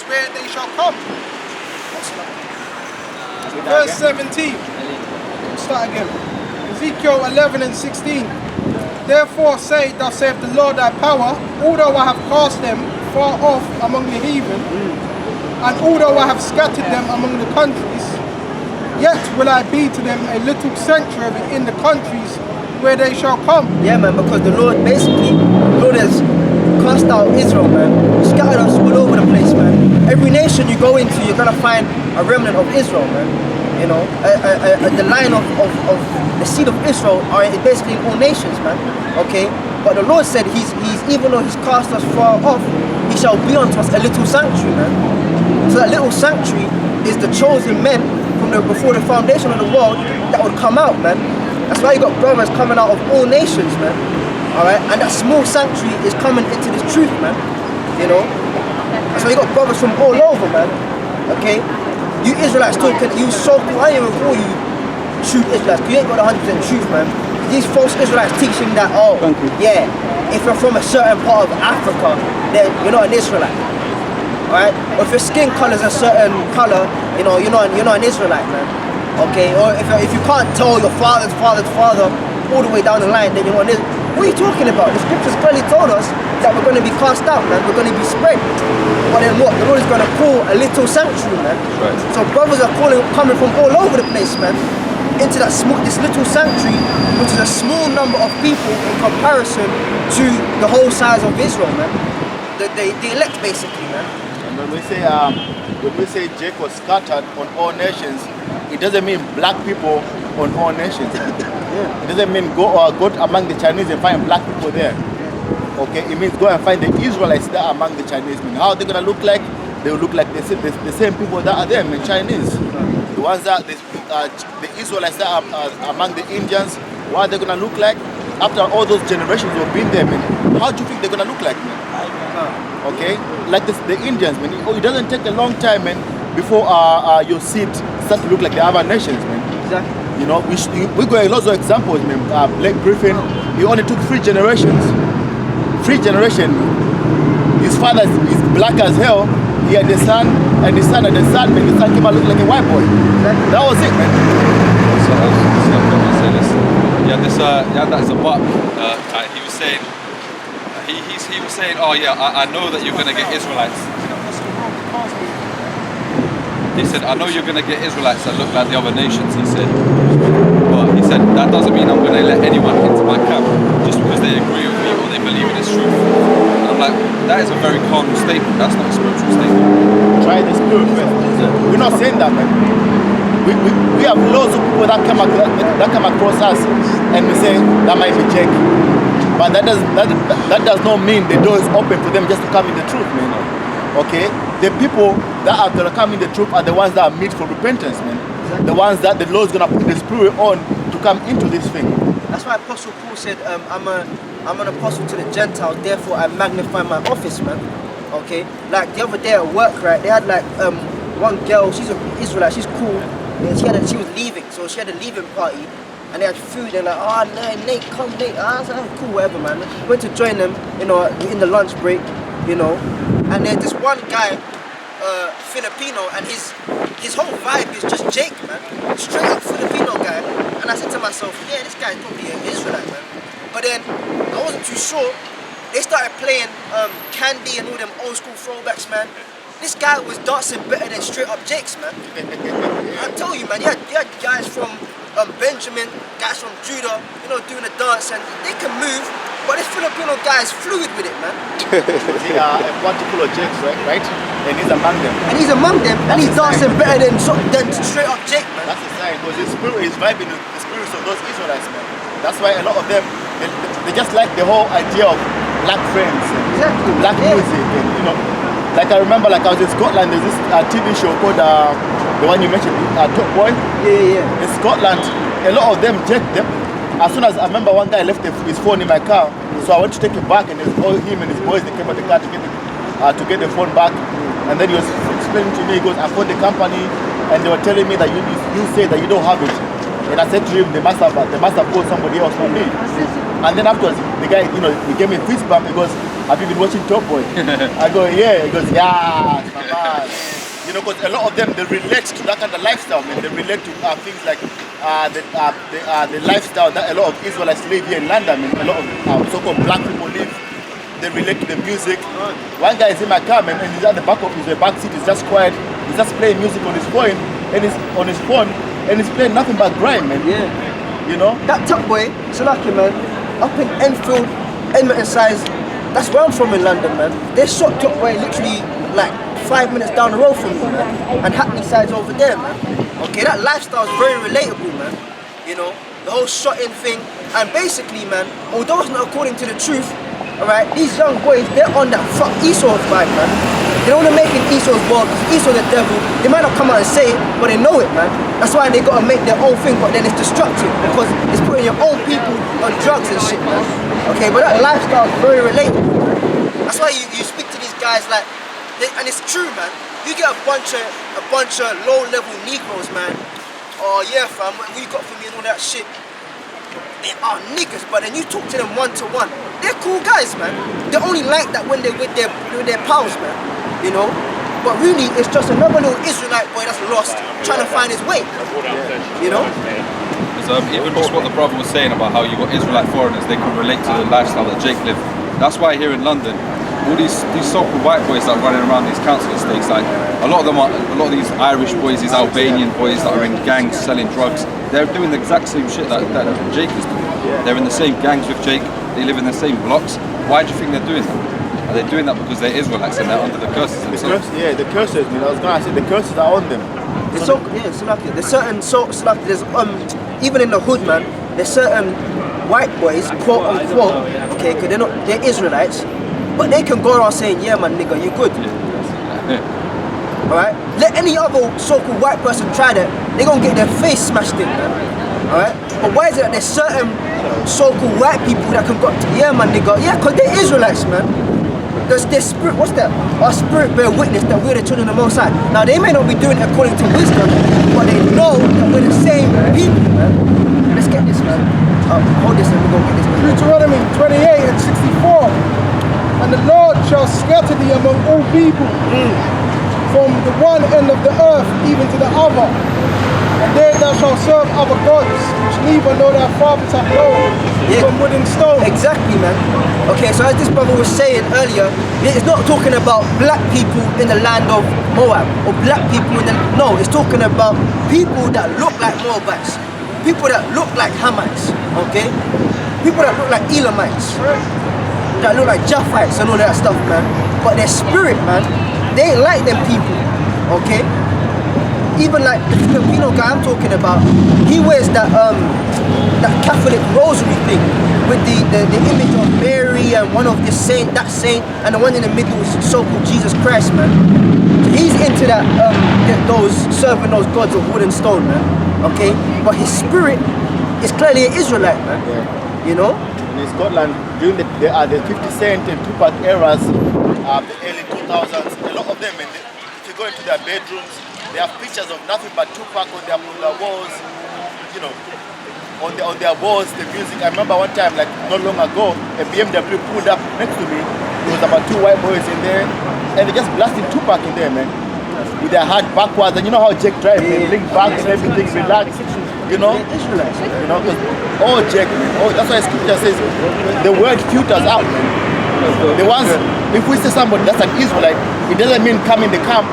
place where they shall come. Verse 17. Start again. Ezekiel 11 and 16. Therefore say, thus saith the Lord thy power, although I have cast them far off among the heathen, and although I have scattered them among the countries, yet will I be to them a little sanctuary in the countries where they shall come. Yeah, man, because the Lord has cast out Israel, man. Scattered us all over the place, man. Every nation you go into, you're gonna find a remnant of Israel, man. You know, the line of the seed of Israel are basically in all nations, man. Okay, but the Lord said he's even though he's cast us far off, he shall be unto us a little sanctuary, man. So that little sanctuary is the chosen men from before the foundation of the world that would come out, man. That's why you got brothers coming out of all nations, man. All right, and that small sanctuary is coming into this truth, man. You know, that's why you got brothers from all over, man. Okay, you Israelites talking, you so-called, I ain't even call you true Israelites, because you ain't got 100% truth, man. These false Israelites teaching that, oh, yeah, if you're from a certain part of Africa, then you're not an Israelite. Alright? Or if your skin color is a certain color, you know, you're not an Israelite, man. Okay? Or if you can't tell your father's father all the way down the line, then you're not an Israelite. What are you talking about? The scriptures clearly told us that we're going to be cast out, man. We're going to be spread. But then what? The Lord is going to call a little sanctuary, man. Right. So brothers are coming from all over the place, man, into this little sanctuary, which is a small number of people in comparison to the whole size of Israel, man. The elect, basically, man. And when we say Jacob scattered on all nations, it doesn't mean black people on all nations. It doesn't mean go among the Chinese and find black people there. Okay, it means go and find the Israelites that are among the Chinese. How are they gonna look like? They will look like the same people that are them in Chinese. The ones that the Israelites that are among the Indians, what are they gonna look like? After all those generations of being there, man, how do you think they're gonna look like, man? Okay, like the Indians, man. It doesn't take a long time, man, before your seed start to look like the other nations, man. Exactly. You know, we got lots of examples, man. Blake Griffin, he only took 3 generations. 3 generations. His father is black as hell. He had the son, and the son, man, the son came out looking like a white boy. That was it, man. So I was going to say this. Yeah, that's a buck. He was saying, he was saying, oh yeah, I know that you're going to get Israelites. He said, I know you're going to get Israelites that look like the other nations, he said. But he said, that doesn't mean I'm going to let anyone into my camp just because they agree with me or they believe in this truth. And I'm like, that is a very calm statement. That's not a spiritual statement. Try the spirit first. We're not saying that, man. We have loads of people that come across us and we say, that might be Jake. But that does not mean the door is open for them just to come in the truth, man. Okay? The people that are going to come in the truth are the ones that are meet for repentance, man. Exactly. The ones that the Lord is going to put the Spirit on to come into this thing. That's why Apostle Paul said, I'm an apostle to the Gentiles, therefore I magnify my office, man. Okay? Like the other day at work, right, they had like one girl, she's an Israelite, she's cool, and she was leaving, so she had a leaving party, and they had food, and like, oh, Nate, come, Nate. I said, oh, cool, whatever, man. Went to join them, you know, in the lunch break, you know, and there's this one guy, Filipino, and his whole vibe is just Jake, man. Straight up Filipino guy. And I said to myself, yeah, this guy's probably an Israelite, man. But then I wasn't too sure. They started playing Candy and all them old school throwbacks, man. This guy was dancing better than straight up Jake's, man. I tell you, man, you had guys from Benjamin, guys from Judah, you know, doing a dance, and they can move. But this Filipino guy is fluid with it, man. They are a particular Jakes, right? And he's among them. And he's dancing better than straight up Jake, man. That's the sign, because his spirit is vibing the spirits of those Israelites, man. That's why a lot of them, they just like the whole idea of black friends, exactly, black music, and, you know. Like I remember, like I was in Scotland, there's this TV show called, the one you mentioned, Top Boy. Yeah. In Scotland, a lot of them Jake them. As soon as I remember one guy left his phone in my car, so I went to take it back, and him and his boys, they came out the car to get the phone back. And then he was explaining to me, he goes, I phoned the company, and they were telling me that you say that you don't have it. And I said to him, they must have called somebody else, not me. And then afterwards, the guy, you know, he gave me a fist bump because have you been watching Top Boy? I go, yeah. He goes, yeah, it's my man. You know, because a lot of them, they relate to that kind of lifestyle, man. They relate to things like the lifestyle that a lot of Israelites live here in London, man. A lot of so-called black people live. They relate to the music. One guy is in my car, man, and he's at the back of the back seat. He's just quiet. He's just playing music on his phone, and he's playing nothing but grime, man. Yeah. You know? That Top Boy, Salaki, man, up in Enfield, Edmonton size, that's where I'm from in London, man. They shot Top Boy literally like 5 minutes down the road from me, man. And Hackney side's over there, man. Okay, that lifestyle is very relatable, man. You know, the whole shot-in thing. And basically, man, although it's not according to the truth, alright, these young boys, they're on that fuck Esau's vibe, man. They don't want to make it Esau's world, because Esau the devil. They might not come out and say it, but they know it, man. That's why they gotta make their own thing, but then it's destructive, because it's putting your own people on drugs and shit, man. Okay, but that lifestyle is very relatable, man. That's why you speak to these guys like, and it's true, man. You get a bunch of low-level Negroes, man. Oh yeah, fam, what you got for me and all that shit. They are niggas, but then you talk to them one-to-one. They're cool guys, man. They're only like that when they're with their pals, man. You know? But really, it's just another little Israelite boy that's lost, trying to find his way. You know? Even just what the brother was saying about how you got Israelite foreigners, they can relate to the lifestyle that Jake lived. That's why here in London, all these so-called white boys that are running around these council estates, like a lot of these Irish boys, these Albanian boys that are in gangs selling drugs, they're doing the exact same shit that Jake is doing. They're in the same gangs with Jake, they live in the same blocks. Why do you think they're doing that? Are they doing that because they're Israelites and they're under the curses themselves? The curses, man. I was gonna say the curses are on them. It's so like there's certain like there's even in the hood, man, there's certain white boys, quote unquote, okay, because they're Israelites, but they can go around saying, yeah man nigga, you good. Alright? Let any other so-called white person try that, they're gonna get their face smashed in, man. Alright? But why is it that there's certain so-called white people that can go, yeah man nigga, yeah, because they're Israelites, man. There's their spirit, what's that? Our spirit bear witness that we're the children of the Most High. Now they may not be doing it according to wisdom, but they know that we're the same people, man. Let's get this, man. Hold this and we're gonna get this, man. Deuteronomy 28 and 64. And the Lord shall scatter thee among all people, from the one end of the earth even to the other. And there thou shalt serve other gods, which neither know thy fathers have known, from wood and stone. Exactly, man. Okay, so as this brother was saying earlier, it's not talking about black people in the land of Moab, or black people in the... No, it's talking about people that look like Moabites, people that look like Hamites, okay? People that look like Elamites, that look like Japhites and all that stuff, man. But their spirit, man, they ain't like them people, okay? Even like the Filipino guy I'm talking about, he wears that Catholic rosary thing with the image of Mary and one of the saint, and the one in the middle is so-called Jesus Christ, man. So he's into that, serving those gods of wood and stone, man. Okay, but his spirit is clearly an Israelite, man. Yeah. You know. In Scotland, during the 50 Cent and Tupac eras, the early 2000s, a lot of them, if you go into their bedrooms, they have pictures of nothing but Tupac on their walls, you know, on their walls, the music. I remember one time, like not long ago, a BMW pulled up next to me. There was about 2 white boys in there, and they just blasted Tupac in there, man, with their heart backwards. And you know how Jake drives, man, link back and everything, relax, you know, because Jake, man, that's why scripture says the word filters out, man. The ones, if we say somebody that's an Israelite, it doesn't mean come in the camp.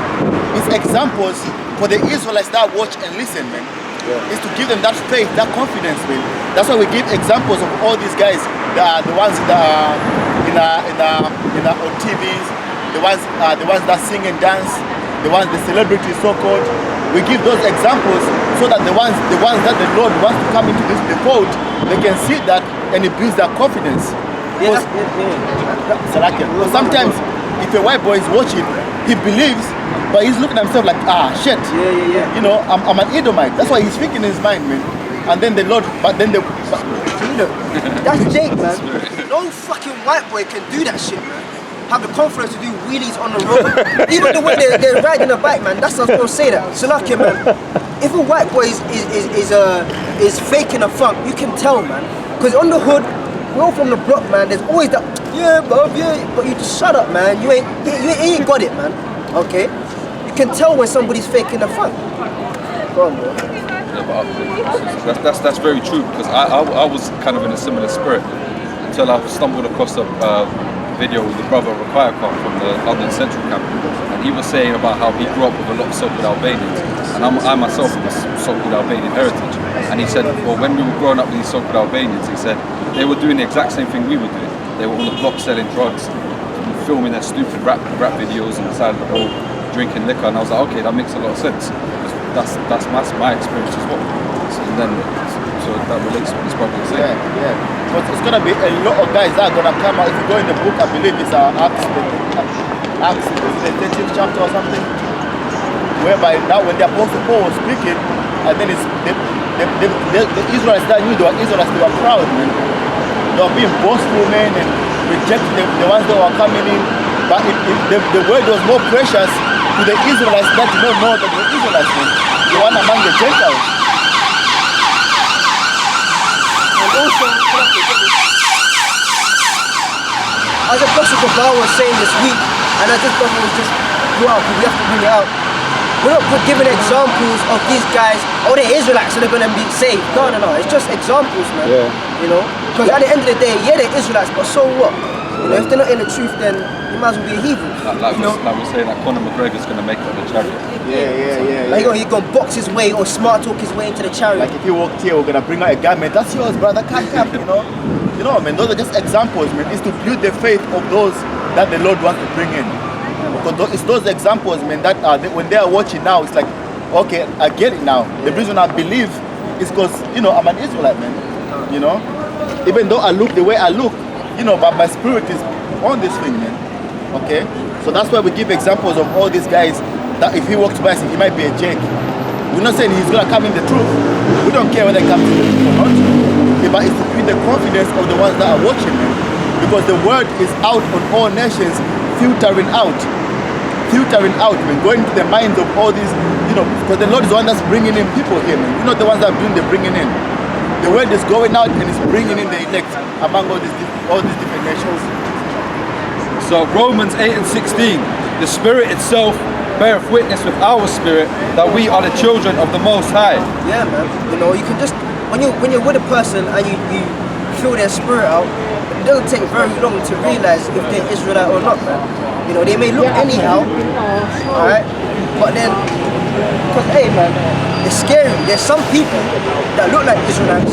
It's examples for the Israelites that watch and listen, man. It's to give them that faith, that confidence, man. That's why we give examples of all these guys, the ones that are on TVs, the ones that sing and dance, the celebrities so-called. We give those examples so that the ones that the Lord wants to come into this fold, they can see that and it builds their confidence. Because sometimes if a white boy is watching, he believes, but he's looking at himself like, shit. You know, I'm an Edomite. That's why he's thinking in his mind, man. And then the Lord, that's Jake, man. No fucking white boy can do that shit, man. Have the confidence to do wheelies on the road. Even the way they're riding a bike, man. That's not supposed to say that. So lucky, man. If a white boy is faking a funk, you can tell, man. Because on the hood, we're all from the block, man. There's always that, yeah, bro, yeah. But you just shut up, man. You ain't got it, man. Okay? You can tell when somebody's faking the fun. Go on, bro. Yeah, but that's very true, because I was kind of in a similar spirit until I stumbled across a video with the brother Rakayakon from the London Central camp, and he was saying about how he grew up with a lot of so-called Albanians, and I myself have a so-called Albanian heritage, and he said, well, when we were growing up with these so-called Albanians, he said they were doing the exact same thing we were doing. They were on the block selling drugs, filming their stupid rap videos on the side of the road, drinking liquor, and I was like, okay, that makes a lot of sense. That's my experience as well. So that relates to what this brother is saying. Yeah. But it's gonna be a lot of guys that are gonna come out. If you go in the book, I believe it's Acts, the 13th chapter or something, whereby now when the Apostle Paul was speaking, and then it's the Israelites that knew they were Israelites, they were proud, man. They were being boastful, man, and rejecting the ones that were coming in. But the word was more precious to the Israelites that did not know that they were Israelites, man. The one among the Gentiles. And also, as Apostle Paul was saying this week, and as this brother was just brought up, we have to bring it out. We're not giving examples of these guys, oh, they're Israelites, so they're going to be saved. No. It's just examples, man. Yeah. You know? Because at the end of the day, yeah, they're Israelites, but so what? You know, if they're not in the truth, then you might as well be a heathen. Like we're saying that Conor McGregor's going to make it on the chariot. Yeah. Like, he's going to box his way or smart talk his way into the chariot. Like if you walked here, we're gonna bring out a garment. That's yours, brother. Come, you know. You know, man. Those are just examples, man. It's to build the faith of those that the Lord wants to bring in. Because it's those examples, man, that when they are watching now, it's like, okay, I get it now. The reason I believe is because, you know, I'm an Israelite, man. You know, even though I look the way I look, you know, but my spirit is on this thing, man. Okay, so that's why we give examples of all these guys. That if he walks by, he might be a Jake. We're not saying he's gonna come in the truth. We don't care whether he comes in the truth or not. Yeah, but it's to build the confidence of the ones that are watching him, because the word is out on all nations, filtering out, man, going to the minds of all these, you know, because the Lord is the one that's bringing in people here, man. We're not the ones that are doing the bringing in. The word is going out and it's bringing in the elect among all these different nations. So Romans 8 and 16, the Spirit itself beareth witness with our spirit that we are the children of the Most High. Yeah, man. You know, you can just, when you're with a person and you feel their spirit out, it doesn't take very long to realize if they're Israelite or not, man. You know, they may look anyhow, alright? But then, because, hey, man, it's scary. There's some people that look like Israelites.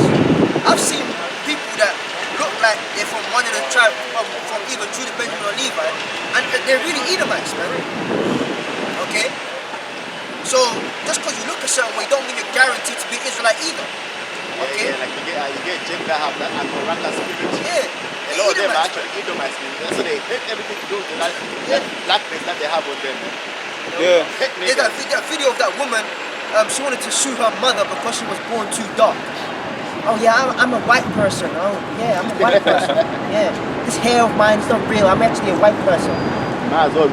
I've seen people that look like they're from one of the tribes, from either Judah, Benjamin, or Levi, and they're really Edomites, man. Okay? So, just because you look a certain way, don't mean you're guaranteed to be Israelite either. Okay? Yeah, like you get Jake that have that Akoraka spirit. Yeah. A lot of them are actually Edomites, so they hate everything to do with that blackness that they have on them. Yeah. There's that video of that woman, she wanted to sue her mother because she was born too dark. Oh yeah, I'm a white person. Oh yeah, I'm a white person. Yeah, this hair of mine is not real. I'm actually a white person. Might as well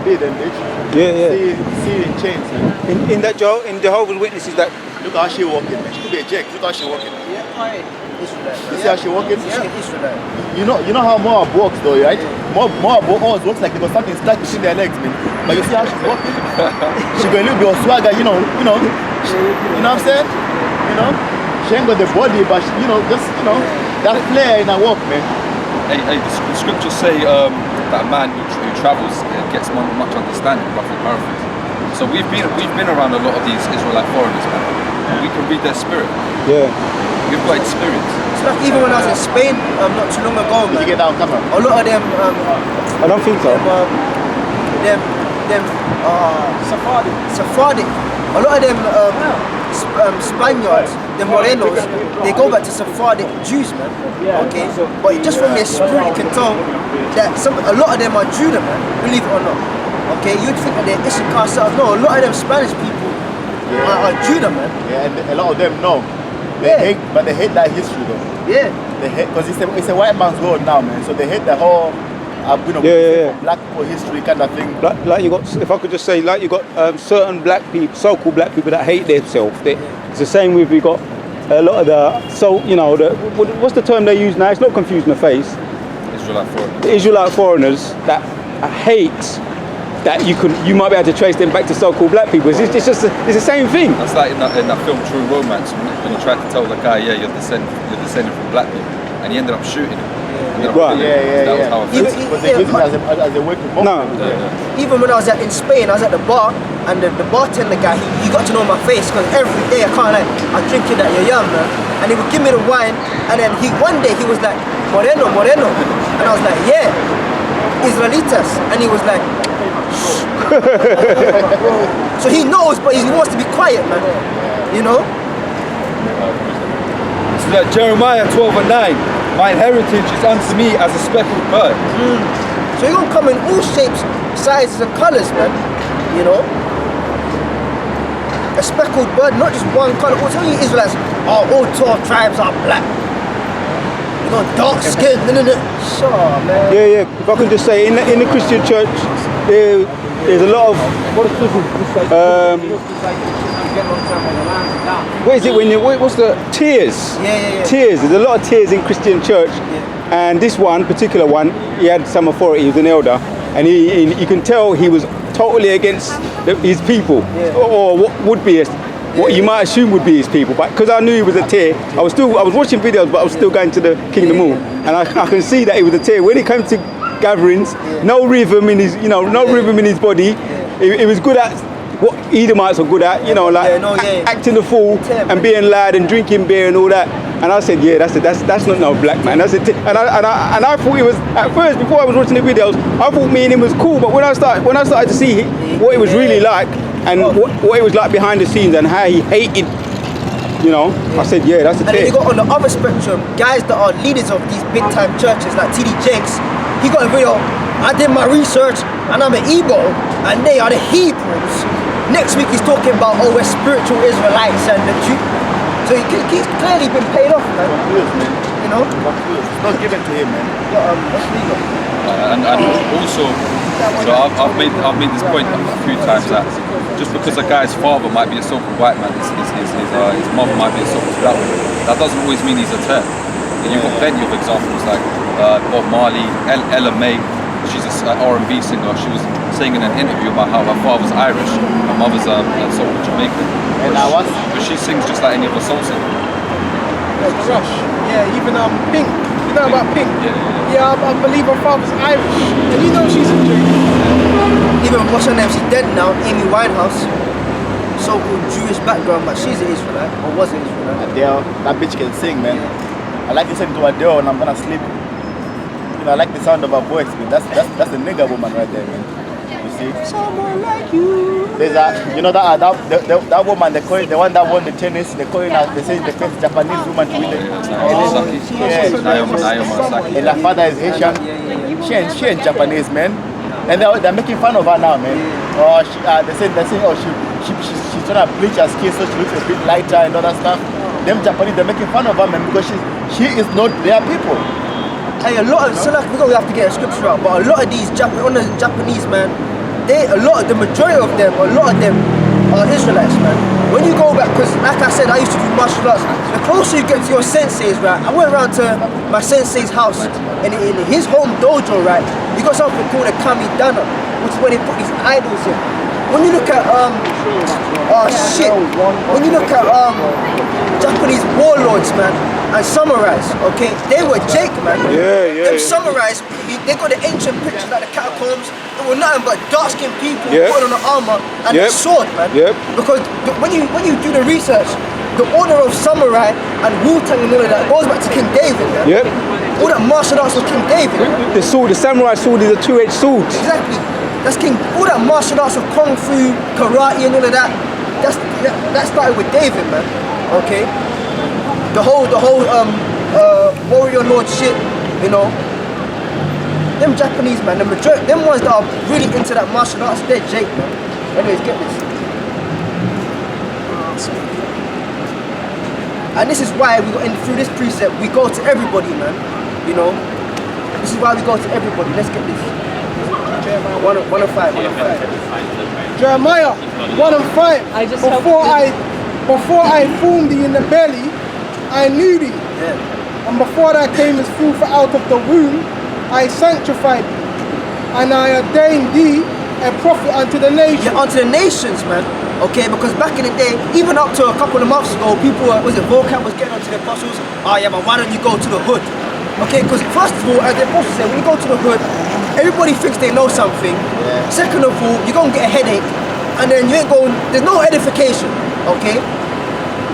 be them, bitch. Yeah. See in chains, man. In Jehovah's Witnesses, that look how she walking, man. She could be a Jake. Look how she walking. Yeah, Israelite. You see how she walking? Yeah, Israelite. You know how Moab walks though, right? Moab always walks like they got something stuck between their legs, man. But you see how she's walking? She got a little bit of swagger, you know what I'm saying? You know? She ain't got the body, but she, just that flair in her walk, man. Hey, the scriptures say that a man who travels gets much understanding, roughly paraphrase. So we've been around a lot of these Israelite foreigners, man. We can read their spirit. yeah. We've got experience. So like even when I was in Spain not too long ago, Did man, you get that on camera? a lot of them, I don't think so. Sephardic. A lot of them Spaniards, the Morenos, they go back to Sephardic Jews, man. Okay, but just from their spirit, you can tell that a lot of them are Judah, man. Believe it or not. Okay, you'd think that they're Issachar South. No, a lot of them Spanish people are Judah, man. Yeah, and a lot of them know. They hate that history though. Yeah. They hate because it's a white man's world now, man. So they hate the whole black people history kind of thing. Like you got, if I could just say, like you got certain black people, so-called black people that hate themselves. It's the same with you got a lot of what's the term they use now? It's not confusing the face. Israelite foreigners. The Israelite foreigners that hate that you might be able to trace them back to so-called black people. It's the same thing. That's like in that film True Romance when he tried to tell the guy, yeah, you're descended from black people, and he ended up shooting him. Right. That was how it But they use it as a way to mock No. them. Even when I was in Spain, I was at the bar, and the bartender guy, he got to know my face, because every day I'm drinking that young man, and he would give me the wine, and then one day he was like, Moreno, Moreno, and I was like, yeah, Israelitas, and he was like, shh. So he knows, but he wants to be quiet, man, you know? So that Jeremiah 12:9. My heritage is unto me as a speckled bird. So you're gonna come in all shapes, sizes, and colors, man. You know? A speckled bird, not just one color. What's all you Israelites? Oh, all 12 tribes are black. You know, dark skin. Sure, man. Yeah. If I can just say, in the Christian church, there's a lot of what is it what's the tears? Yeah. Tears. There's a lot of tears in Christian church, and this particular one, he had some authority. He was an elder, and you can tell he was totally against his people, or what would be what you might assume would be his people. But because I knew he was a tear, I was watching videos, but I was still going to the Kingdom Hall, and I can see that he was a tear. When it came to gatherings, no rhythm in his, rhythm in his body. He was good at what Edomites are good at, acting the fool and being loud and drinking beer and all that. And I said, yeah, that's not no black man. And I thought he was, at first, before I was watching the videos, I thought me and him was cool. But when I started to see what it was really like, and what it was like behind the scenes, and how he hated, I said, yeah, that's a And then you got on the other spectrum, guys that are leaders of these big time churches like TD Jakes. He got a video, I did my research, and I'm an Igbo, and they are the Hebrews. Next week he's talking about, we're spiritual Israelites and the Jew. So he's clearly been paid off, man. You know? It's not given to him, man. That's legal. And also, so I've made this point a few times that just because a guy's father might be a so-called white man, his mother might be a so-called black man, that doesn't always mean he's a terror. And you've got plenty of examples like Bob Marley, Ella May. She's an R&B singer. She was saying in an interview about how her father's Irish, her mother's so-called Jamaican. But she sings just like any other soul singer. Rush. Yeah, even Pink. You know about Pink? Yeah, I believe her father's Irish. And you know she's a Jamaican. Even what's her name? She's dead now, Amy Winehouse. So-called Jewish background, but she's an Israelite, or was an Israelite. Adele, that bitch can sing, man. I like listening to Adele when I'm gonna sleep. I like the sound of her voice, man. That's a nigga woman right there, man. You see? Someone like you. There's that woman, the one that won the tennis, they say the first Japanese woman to win it. And her father is Haitian. She ain't Japanese, man. And they're making fun of her now, man. They say she's trying to bleach her skin so she looks a bit lighter and all that stuff. Them Japanese, they're making fun of her, man, because she is not their people. Hey, a lot of, so like, we have to get a scripture out, but a lot of these Japanese, man, the majority of them, a lot of them are Israelites, man. When you go back, because like I said, I used to do martial arts, the closer you get to your senseis, right, I went around to my sensei's house, and in his home dojo, right, you got something called a kamidana, which is where they put these idols in. When you look at, when you look at Japanese warlords, man, and samurais, okay, they were Jake, man. Them samurais, they got the ancient pictures like the catacombs. They were nothing but dark-skinned people putting on the armor and the sword, man. Because when you do the research, the order of samurai and Wu-Tang and all of that goes back to King David, man. All that martial arts was King David. The sword, the samurai sword is a two-edged sword. Exactly. That's King. All that martial arts of kung fu, karate, and all of that. That started with David, man. Okay. The whole warrior lord shit, you know. Them Japanese, man, the majority, them ones that are really into that martial arts, they're Jake, man. Anyways, get this. And this is why we got in through this precept, we go to everybody, man. You know. This is why we go to everybody. Let's get this. Jeremiah 1:5. Jeremiah 1:5. Before I formed thee in the belly, I knew thee. Yeah. And before thou camest forth out of the womb, I sanctified thee. And I ordained thee a prophet unto the nations. Yeah, unto the nations, man. Okay, because back in the day, even up to a couple of months ago, people vocab was getting onto the apostles. Oh yeah, but why don't you go to the hood? Okay, because first of all, as the apostles said, when you go to the hood, everybody thinks they know something. Yeah. Second of all, you're gonna get a headache, and then you ain't going. There's no edification. Okay,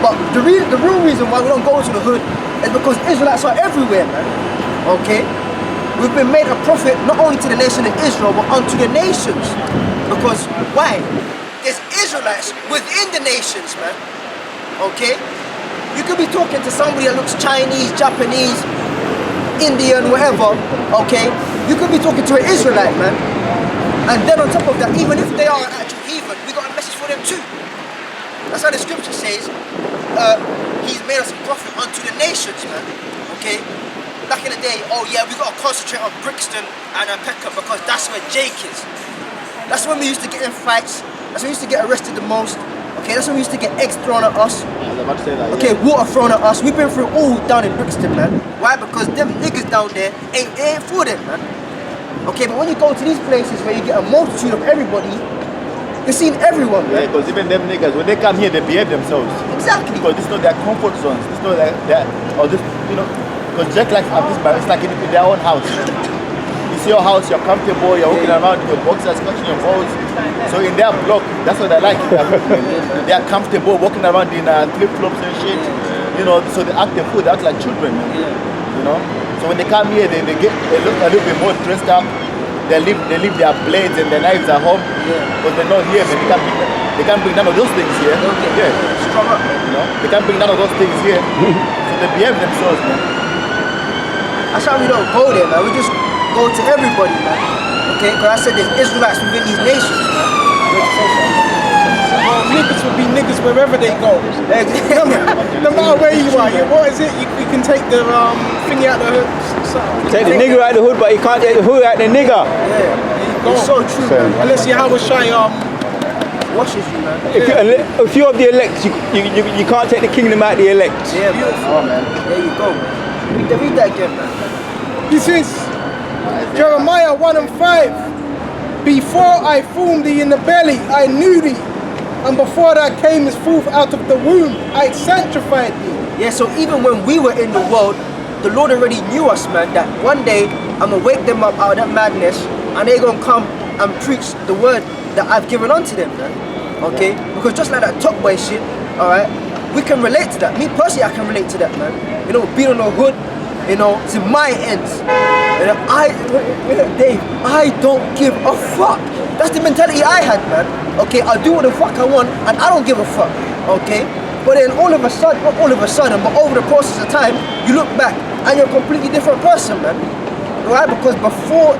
but the real reason why we don't go to the hood is because Israelites are everywhere, man. Okay, we've been made a prophet not only to the nation of Israel, but unto the nations. Because why? There's Israelites within the nations, man. Okay, you could be talking to somebody that looks Chinese, Japanese, Indian, whatever, okay? You could be talking to an Israelite, man. And then on top of that, even if they are an actual heathen, we got a message for them too. That's how the scripture says, he's made us a prophet unto the nations, man. Okay? Back in the day, oh yeah, we got to concentrate on Brixton and Peckham because that's where Jake is. That's when we used to get in fights. That's when we used to get arrested the most. Okay, that's when we used to get eggs thrown at us. I was about to say that. Okay, water thrown at us. We've been through all down in Brixton, man. Why? Because them niggas down there ain't for them, man. Okay, but when you go to these places where you get a multitude of everybody, you're seeing everyone, Yeah, man. because even them niggas, when they come here, they behave themselves. Exactly. Because this is not their comfort zones. This is not their, or this, you know, because just like at this bar, it's like in their own house. It's your house, you're comfortable, you're walking around in your boxers, catching your balls. So in their block, that's what they like. They are comfortable walking around in flip-flops and shit. You know, so they act the fool, they act like children. You know? So when they come here, they look a little bit more dressed up. They leave their blades and their knives at home. Because they're not here, man. They can't bring none of those things here. Yeah. Strong up. You know? They can't bring none of those things here. So they behave themselves, man. That's why we don't go there, man. We just go to everybody, man. Okay? Because I said there's Israelites within these nations, man. Well, niggas will be niggas wherever they go. No matter where you are, what is it? You can take the thingy out the hood. Take the nigger out the hood, but you can't take the hood out the nigger. Yeah. It's so true, man. Unless you have a shy Washes you, man. If you're of the elect, you can't take the kingdom out the elect. Yeah, man. Oh, man. There you go, man. Read that again, man. This is Jeremiah 1:5. Before I formed thee in the belly, I knew thee. And before thou camest forth out of the womb, I sanctified thee. Yeah, so even when we were in the world, the Lord already knew us, man, that one day I'm going to wake them up out of that madness and they're going to come and preach the word that I've given unto them, man. Okay? Because just like that top boy shit, alright, we can relate to that. Me personally, I can relate to that, man. You know, being on the hood, you know, it's in my ends. And Dave, I don't give a fuck. That's the mentality I had, man. Okay, I'll do what the fuck I want and I don't give a fuck. Okay? But then all of a sudden, not all of a sudden, but over the process of time, you look back and you're a completely different person, man. Right? Because before,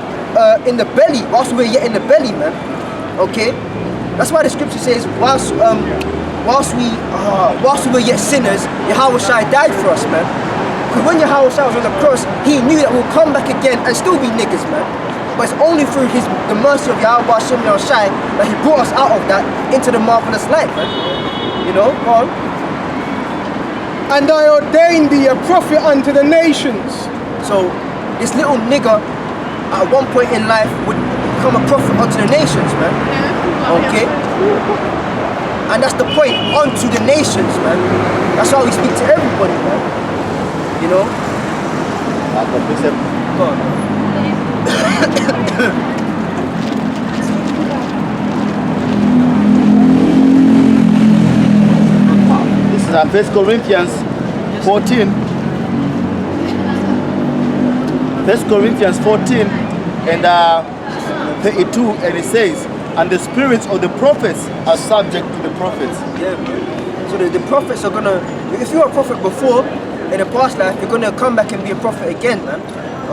in the belly, whilst we were yet in the belly, man, okay? That's why the scripture says, whilst we were yet sinners, Yahweh died for us, man. Because when Yahweh was on the cross, he knew that we'll come back again and still be niggas, man. But it's only through the mercy of Yahweh that he brought us out of that into the marvelous light, man. You know, go on. And I ordained thee a prophet unto the nations. So this little nigger at one point in life would become a prophet unto the nations, man. Okay? And that's the point, unto the nations, man. That's how we speak to everybody, man. You know? Go on. This is 1 Corinthians 14. 1 Corinthians 14 and 32, and it says, and the spirits of the prophets are subject to the prophets. Yeah, man. So the prophets are gonna, if you're a prophet before, in the past life, you're gonna come back and be a prophet again, man.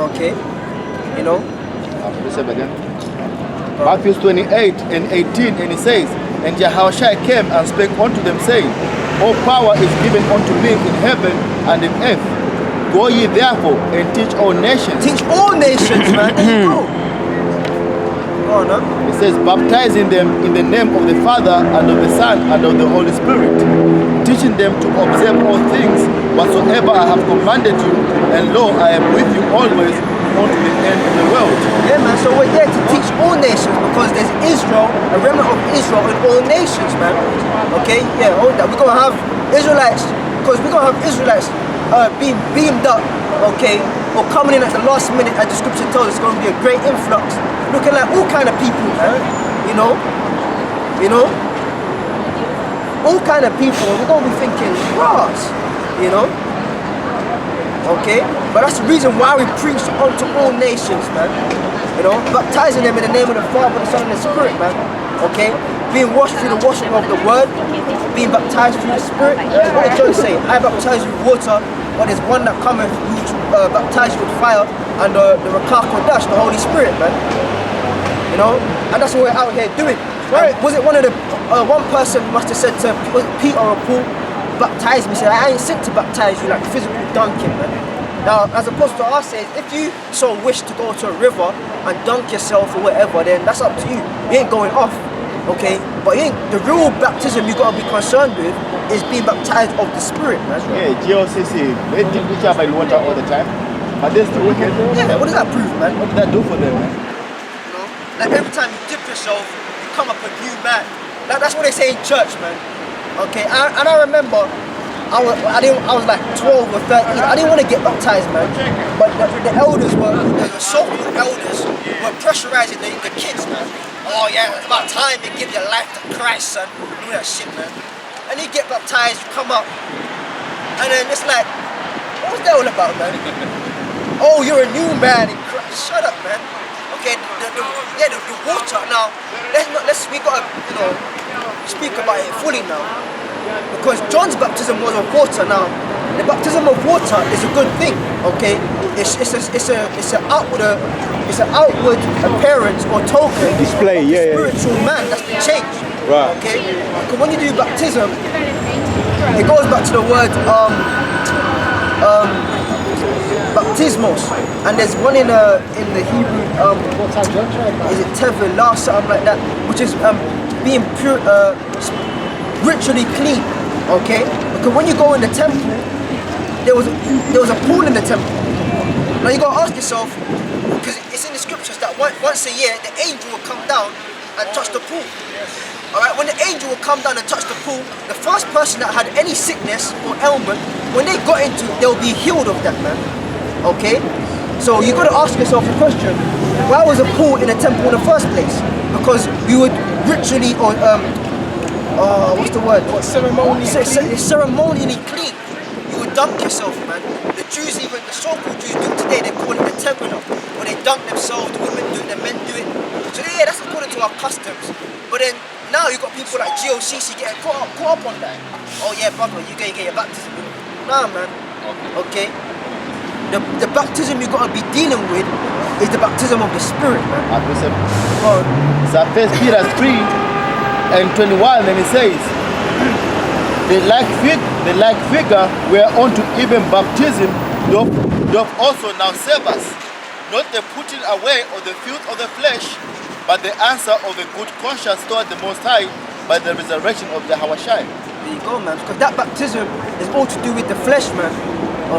Okay? You know? Again. Matthew 28 and 18, and it says, and Yahushua came and spake unto them, saying, all power is given unto me in heaven and in earth. Go ye therefore and teach all nations. Teach all nations, man. There you go. Go on, huh? It says, baptizing them in the name of the Father and of the Son and of the Holy Spirit, teaching them to observe all things whatsoever I have commanded you, and lo, I am with you always unto the end of the world. Yeah, man, so we're there to teach all nations because there's Israel, a remnant of Israel in all nations, man. Okay, yeah, hold that. We're going to have Israelites, because we're going to have Israelites being beamed up, okay, or coming in at the last minute, as the scripture tells us, it's going to be a great influx. Looking like all kind of people, man, you know, all kind of people. We're going to be thinking, grass, you know. Okay, but that's the reason why we preach unto all nations, man. You know, baptizing them in the name of the Father, the Son, and the Spirit, man. Okay, being washed through the washing of the Word, being baptized through the Spirit. What did John say? I baptize you with water, but there's one that cometh who baptize you with fire, and the Rakah Kodash, the Holy Spirit, man. You know, and that's what we're out here doing. Right? Was it one of the one person must have said to Peter or Paul? Baptize me, said I ain't sent to baptize you like physical dunking, man. Now, as opposed to us says, if you so wish to go to a river and dunk yourself or whatever, then that's up to you. You ain't going off, okay? But the real baptism you gotta be concerned with is being baptized of the Spirit, man. Yeah, GOCC, they dip each other in water all the time, but they're still wicked. Yeah, what does that prove, man? What did that do for them, man? You know, like every time you dip yourself, you come up a new man. Like, that's what they say in church, man. Okay, and I remember I was like 12 or 13. I didn't want to get baptized, man. But the elders the so-called elders were pressurizing the kids, man. Oh yeah, it's about time you give your life to Christ, son. Do that shit, man. And you get baptized, you come up, and then it's like, what was that all about, man? Oh, you're a new man in Christ. Shut up, man. Okay, the water. Now, we gotta, you know, speak about it fully now, because John's baptism was of water. Now, the baptism of water is a good thing. Okay, it's an outward appearance or token Display, of the yeah, spiritual man that's been changed. Right. Okay, because when you do baptism, it goes back to the word baptismos, and there's one in the Hebrew, is it tevilah, something like that, which is being pure, ritually clean. Okay, because when you go in the temple, there was a pool in the temple. Now you gotta ask yourself, because it's in the scriptures that once a year the angel will come down and touch the pool. Alright, when the angel will come down and touch the pool, the first person that had any sickness or ailment, when they got into it, they'll be healed of that, man. Okay? So you gotta ask yourself the question, why was a pool in a temple in the first place? Because we would ritually, or what's the word? Ceremonially clean. You would dunk yourself, man. The Jews, even the so-called Jews do today, they call it the tevilah, where they dunk themselves, the women do it, the men do it. So yeah, that's according to our customs. But then now you got people like GOCC getting caught up on that. Oh yeah, brother, you gotta get your baptism. Nah, man. Okay. The baptism you gotta be dealing with is the baptism of the Spirit, man. So 1 Peter 3 and 21, then it says, the like figure whereunto even baptism doth also now save us, not the putting away of the filth of the flesh, but the answer of a good conscience toward the Most High by the resurrection of Yahweh Shai. There you go, man. Because that baptism is all to do with the flesh, man.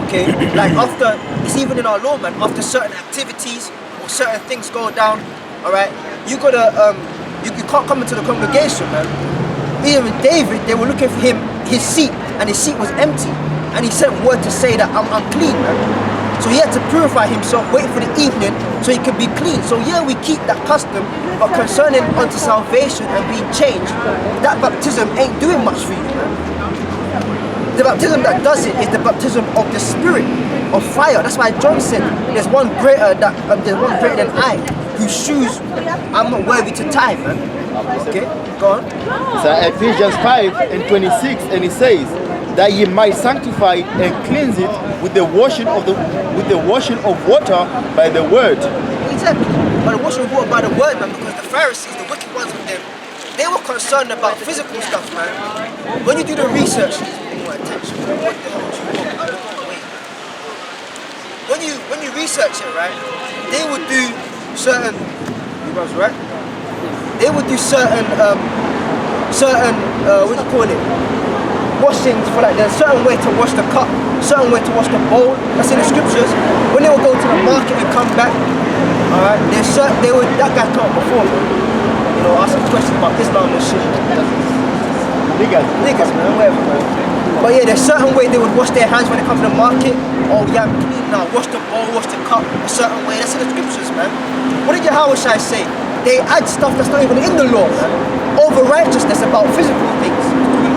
Okay? Like after, it's even in our law, man, after certain activities or certain things go down, alright, you gotta, you can't come into the congregation, man. Even David, they were looking for him, his seat, and his seat was empty. And he sent word to say that I'm unclean, man. So he had to purify himself, wait for the evening so he could be clean. So yeah, we keep that custom, but concerning unto salvation and being changed, that baptism ain't doing much for you, man. The baptism that does it is the baptism of the Spirit, of fire. That's why John said, there's one greater than I, whose shoes I'm not worthy to tie, man. Okay, go on. So Ephesians 5 and 26, and it says, that ye might sanctify and cleanse it with the washing of water by the word. Exactly. By the washing of water by the word, man, because the Pharisees, the wicked ones of them, they were concerned about physical stuff, man. When you do the research, pay more attention. What the hell do you want? Wait. When you research it, right, they would do certain, you guys right? they would do certain what do you call it? Washings for like there's a certain way to wash the cup, certain way to wash the bowl. That's in the scriptures. When they would go to the market and come back, alright, that guy come up before me. You know, asking questions about Islam and shit. Niggas, man, whatever, man. But yeah, there's certain way they would wash their hands when they come to the market. Oh yeah, I'm clean now. Wash the bowl, wash the cup a certain way. That's in the scriptures, man. What did Yahweh Shai say? They add stuff that's not even in the law, man. Over righteousness about physical things.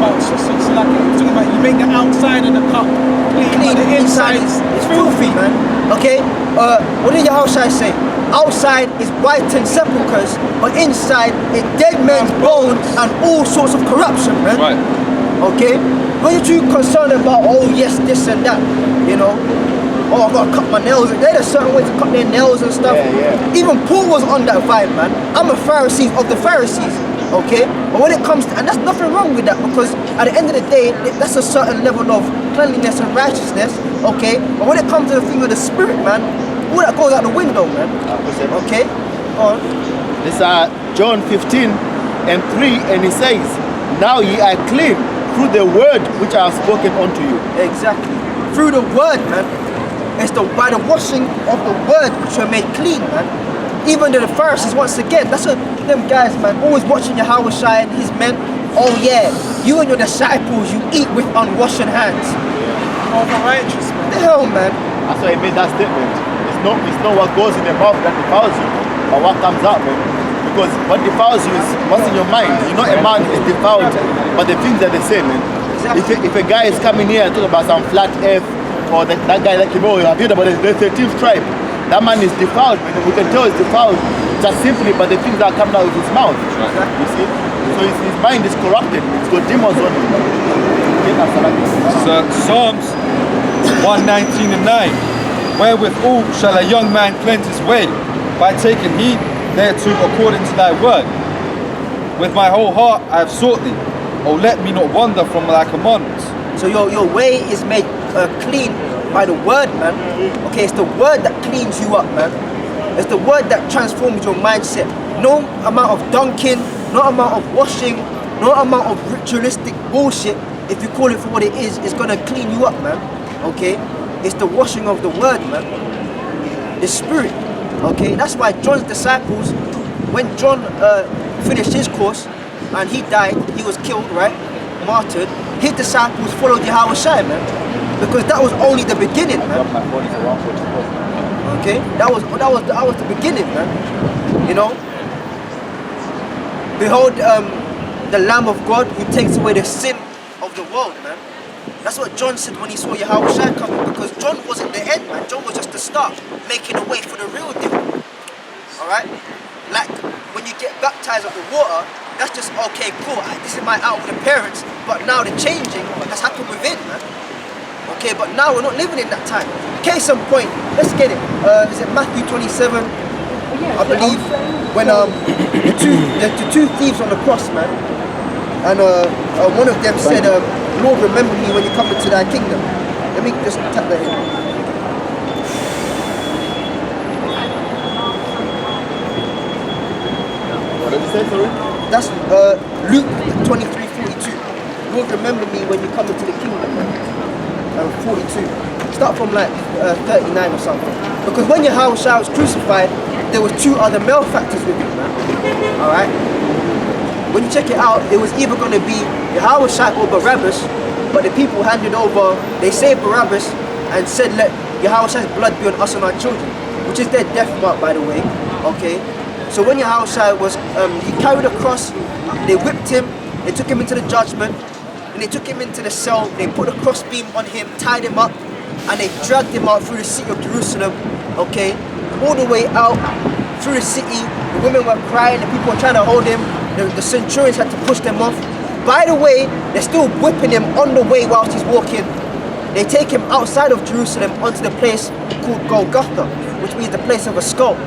Talking about you make the outside of the cup clean, but the inside is filthy, man. Okay? What did Yahweh Shai say? Outside is whitened sepulchres, but inside is dead men's bones and all sorts of corruption, man. Right. Okay? When you're too concerned about, oh yes, this and that, you know, oh I've got to cut my nails. There's a certain way to cut their nails and stuff. Yeah. Even Paul was on that vibe, man. I'm a Pharisee of the Pharisees, okay? But when it comes to, and there's nothing wrong with that, because at the end of the day, that's a certain level of cleanliness and righteousness, okay? But when it comes to the thing of the spirit, man, all that goes out the window, man. Okay? Go on. This John 15:3, and it says, now ye are clean through the word which I have spoken unto you. Exactly. Through the word, man. It's by the washing of the word which we're made clean, man. Even the Pharisees, once again, that's what them guys, man, always watching Yahweh Shai and his men. Oh yeah, you and your disciples, you eat with unwashed hands. over righteous, man. The hell, man. That's why he made that statement. It's not what goes in the mouth that defiles you, but what comes out, man. Because what defiles you is what's in your mind. You're not a man is defiled, but the things are the same, man. Exactly. If a guy is coming here and talking about some flat earth, or that guy like him, oh, you have heard about the 13th tribe, that man is defiled, man. We can tell he's defiled just simply by the things that are coming out of his mouth. You see? So his mind is corrupted. It's got demons on him. So Psalms 119:9. Wherewithal shall a young man cleanse his way? By taking heed thereto according to thy word. With my whole heart I have sought thee. Oh, let me not wander from thy commandments. So your way is made clean by the word, man. Okay, it's the word that cleans you up, man. It's the word that transforms your mindset. No amount of dunking, no amount of washing, no amount of ritualistic bullshit, if you call it for what it is gonna clean you up, man. Okay? It's the washing of the word, man. The spirit. Okay? That's why John's disciples, when John finished his course and he died, he was killed, right? Martyred. His disciples followed Yahweh Shai, man. Because that was only the beginning, man. Okay? That was the beginning, man. You know? Behold the Lamb of God who takes away the sin of the world, man. That's what John said when he saw Yahweh Shai coming, because John wasn't the end, man. John was just the start, making a way for the real deal. Alright? Like when you get baptized of the water, that's just okay, cool. This is my outward appearance, but now the changing has happened within, man. Okay, but now we're not living in that time. Case in point, let's get it. Is it Matthew 27? I believe when the two thieves on the cross, man, and one of them said, Lord, remember me when you come into thy kingdom. Let me just tap that in. What did you say, sorry? That's Luke 23:42. Lord, remember me when you come into the kingdom, man. 42. Start from like 39 or something. Because when Yahweh Shai was crucified, there was two other malefactors with him, man. Alright? When you check it out, it was either going to be Yahweh Shai or Barabbas, but the people handed over, they saved Barabbas and said, let Yahweh Shai's blood be on us and our children, which is their death mark, by the way. Okay? So when Yahweh Shai was, he carried a cross, they whipped him, they took him into the judgment, and they took him into the cell, they put a crossbeam on him, tied him up, and they dragged him out through the city of Jerusalem, okay? All the way out through the city. The women were crying, the people were trying to hold him, the centurions had to push them off. By the way, they're still whipping him on the way whilst he's walking. They take him outside of Jerusalem onto the place called Golgotha, which means the place of a skull.